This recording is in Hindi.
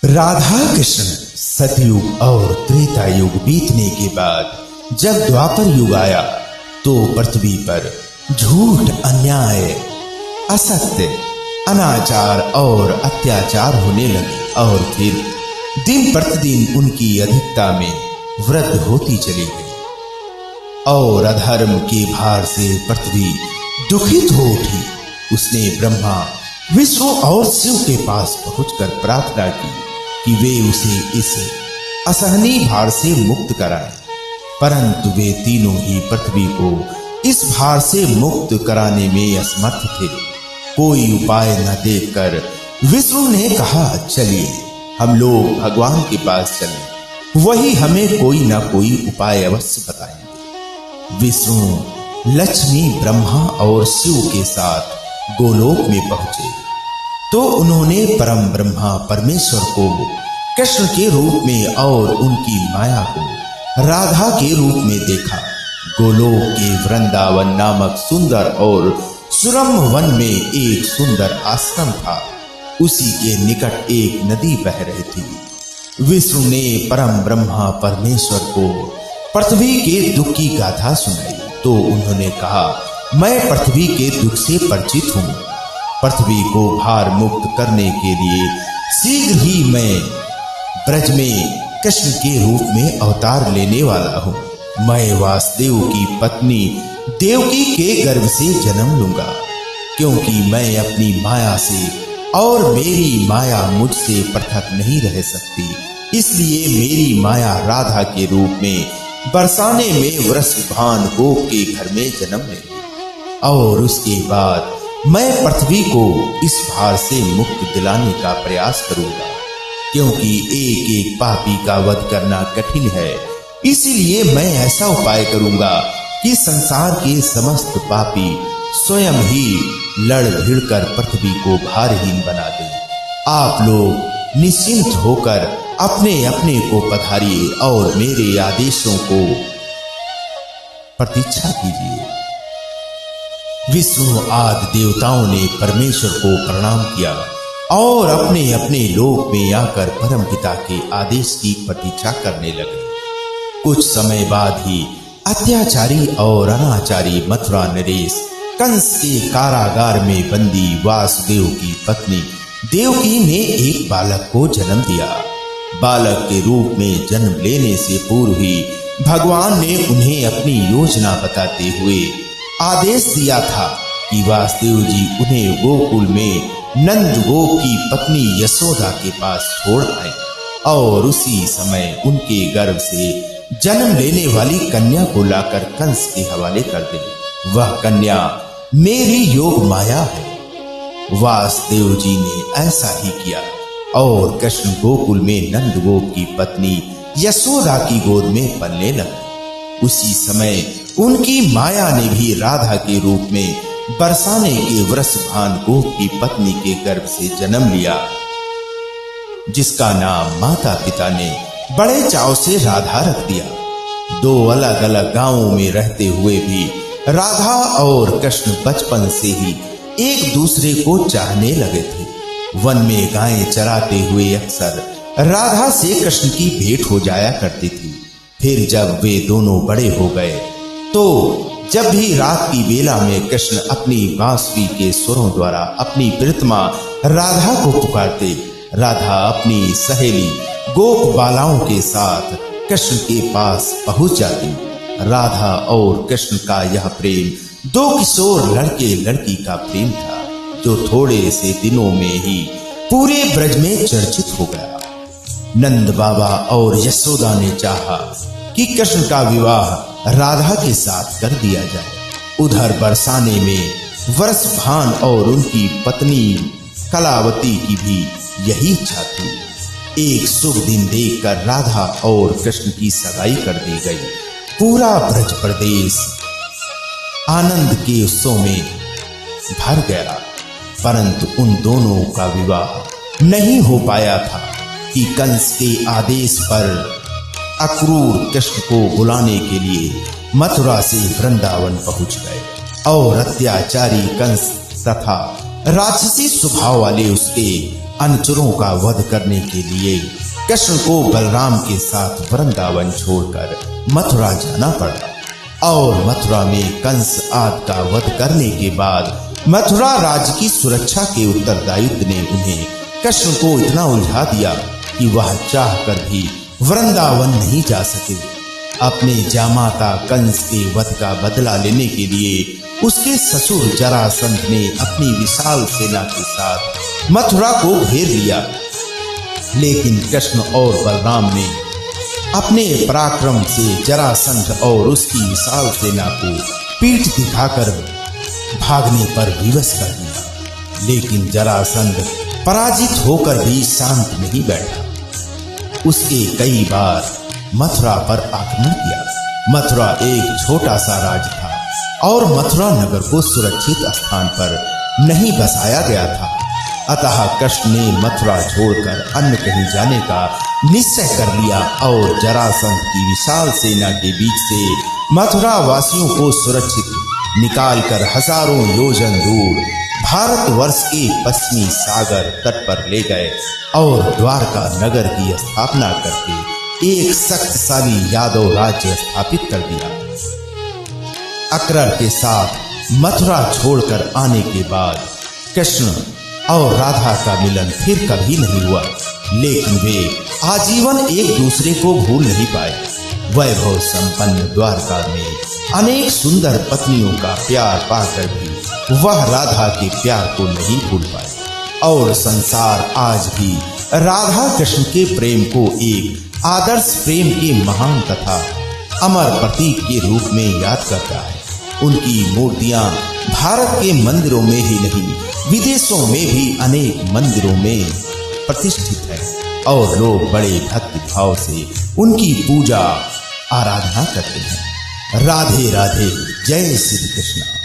राधा कृष्ण सतयुग और त्रेता युग बीतने के बाद जब द्वापर युग आया तो पृथ्वी पर झूठ, अन्याय, असत्य, अनाचार और अत्याचार होने लगे और फिर दिन प्रतिदिन उनकी अधिकता में वृद्धि होती चली गई और अधर्म के भार से पृथ्वी दुखित हो उठी। उसने ब्रह्मा, विष्णु और शिव के पास पहुंचकर प्रार्थना की कि वे उसे इस असहनीय भार से मुक्त कराएं, परंतु वे तीनों ही पृथ्वी को इस भार से मुक्त कराने में असमर्थ थे। कोई उपाय न देखकर विष्णु ने कहा, चलिए हम लोग भगवान के पास चलें, वही हमें कोई ना कोई उपाय अवश्य बताएंगे। विष्णु, लक्ष्मी, ब्रह्मा और शिव के साथ गोलोक में पहुंचे तो उन्होंने परम ब्रह्मा परमेश्वर को कृष्ण के रूप में और उनकी माया को राधा के रूप में देखा। गोलोक के वृंदावन नामक सुंदर और सुरम्य वन में एक सुंदर आश्रम था। उसी के निकट एक नदी बह रही थी। विष्णु ने परम ब्रह्मा परमेश्वर को पृथ्वी के दुख की गाथा सुनाई तो उन्होंने कहा, मैं पृथ्वी के दुख से परिचित हूँ। पृथ्वी को भार मुक्त करने के लिए शीघ्र ही मैं ब्रज में कृष्ण के रूप में अवतार लेने वाला हूँ। मैं वासुदेव की पत्नी देवकी के गर्भ से जन्म लूंगा, क्योंकि मैं अपनी माया से और मेरी माया मुझसे पृथक नहीं रह सकती। इसलिए मेरी माया राधा के रूप में बरसाने में वृषभान गोप के घर में जन्म लेगी और उसके बाद मैं पृथ्वी को इस भार से मुक्त दिलाने का प्रयास करूंगा, क्योंकि एक एक पापी का वध करना कठिन है। इसीलिए मैं ऐसा उपाय करूंगा कि संसार के समस्त पापी स्वयं ही लड़ भिड़कर पृथ्वी को भारहीन बना दें। आप लोग निश्चिंत होकर अपने अपने को पधारिए और मेरे आदेशों को प्रतीक्षा कीजिए। विष्णु आदि देवताओं ने परमेश्वर को प्रणाम किया और अपने अपने लोक में आकर परम पिता के आदेश की प्रतीक्षा करने लगे। कुछ समय बाद ही अत्याचारी और अनाचारी मथुरा नरेश कंस के कारागार में बंदी वासुदेव की पत्नी देवकी ने एक बालक को जन्म दिया। बालक के रूप में जन्म लेने से पूर्व ही भगवान ने उन्हें अपनी योजना बताते हुए आदेश दिया था कि वासुदेव जी उन्हें गोकुल में नंद गोप की पत्नी यशोदा के पास छोड़ आए और उसी समय उनके गर्भ से जन्म लेने वाली कन्या को लाकर कंस के हवाले कर दे। वह कन्या मेरी योग माया है। वासुदेव जी ने ऐसा ही किया और कृष्ण गोकुल में नंद गोप की पत्नी यशोदा की गोद में पलने लगे। उसी समय उनकी माया ने भी राधा के रूप में बरसाने के वृषभान गोप की पत्नी के गर्भ से जन्म लिया, जिसका नाम माता पिता ने बड़े चाव से राधा रख दिया। दो अलग अलग गांवों में रहते हुए भी राधा और कृष्ण बचपन से ही एक दूसरे को चाहने लगे थे। वन में गायें चराते हुए अक्सर राधा से कृष्ण की भेंट हो जाया करती थी। फिर जब वे दोनों बड़े हो गए तो जब भी रात की बेला में कृष्ण अपनी बांसुरी के स्वरों द्वारा अपनी प्रीतमा राधा को पुकारते, राधा अपनी सहेली गोप बालाओं के साथ कृष्ण के पास पहुंच जाती। राधा और कृष्ण का यह प्रेम दो किशोर लड़के लड़की का प्रेम था, जो थोड़े से दिनों में ही पूरे ब्रज में चर्चित हो गया। नंद बाबा और यशोदा ने चाहा कि कृष्ण का विवाह राधा के साथ कर दिया जाए। उधर बरसाने में वृषभान और उनकी पत्नी कलावती की भी यही इच्छा थी। एक शुभ दिन देखकर राधा और कृष्ण की सगाई कर दी गई। पूरा ब्रज प्रदेश आनंद के उत्सव में भर गया, परंतु उन दोनों का विवाह नहीं हो पाया था कि कंस के आदेश पर अक्रूर कृष्ण को बुलाने के लिए मथुरा से वृंदावन पहुंच गए और अत्याचारी कंस तथा राक्षसी स्वभाव वाले उसके अनुचरों का वध करने के लिए कृष्ण को बलराम के साथ वृंदावन छोड़कर मथुरा जाना पड़ा और मथुरा में कंस आदि का वध करने के बाद मथुरा राज्य की सुरक्षा के उत्तरदायित्व ने उन्हें कृष्ण को इतना उलझा दिया कि वह चाहकर भी वृंदावन नहीं जा सके। अपने जामाता कंस के वध का बदला लेने के लिए उसके ससुर जरासंध ने अपनी विशाल सेना के साथ मथुरा को घेर लिया, लेकिन कृष्ण और बलराम ने अपने पराक्रम से जरासंध और उसकी विशाल सेना को पीठ दिखाकर भागने पर विवश कर दिया। लेकिन जरासंध पराजित होकर भी शांत नहीं बैठा। उसके कई बार मथुरा पर आक्रमण किया। मथुरा एक छोटा सा राज्य था और मथुरा नगर को सुरक्षित स्थान पर नहीं बसाया गया था। अतः कृष्ण ने मथुरा छोड़कर अन्य कहीं जाने का निश्चय कर लिया और जरासंध की विशाल सेना के बीच से मथुरा वासियों को सुरक्षित निकालकर हजारों योजन दूर भारतवर्ष के पश्चिमी सागर तट पर ले गए और द्वारका नगर की स्थापना करके एक शक्तिशाली यादव राज्य स्थापित कर दिया। अकरर के साथ मथुरा छोड़कर आने के बाद कृष्ण और राधा का मिलन फिर कभी नहीं हुआ, लेकिन वे आजीवन एक दूसरे को भूल नहीं पाए। वैभव संपन्न द्वारका में अनेक सुंदर पत्नियों का प्यार पाकर भी वह राधा के प्यार को नहीं भूल पाए और संसार आज भी राधा कृष्ण के प्रेम को एक आदर्श प्रेम के महान तथा अमर प्रतीक के रूप में याद करता है। उनकी मूर्तियां भारत के मंदिरों में ही नहीं, विदेशों में भी अनेक मंदिरों में प्रतिष्ठित है और लोग बड़े भक्ति भाव से उनकी पूजा आराधना करते हैं। राधे राधे, जय श्री कृष्ण।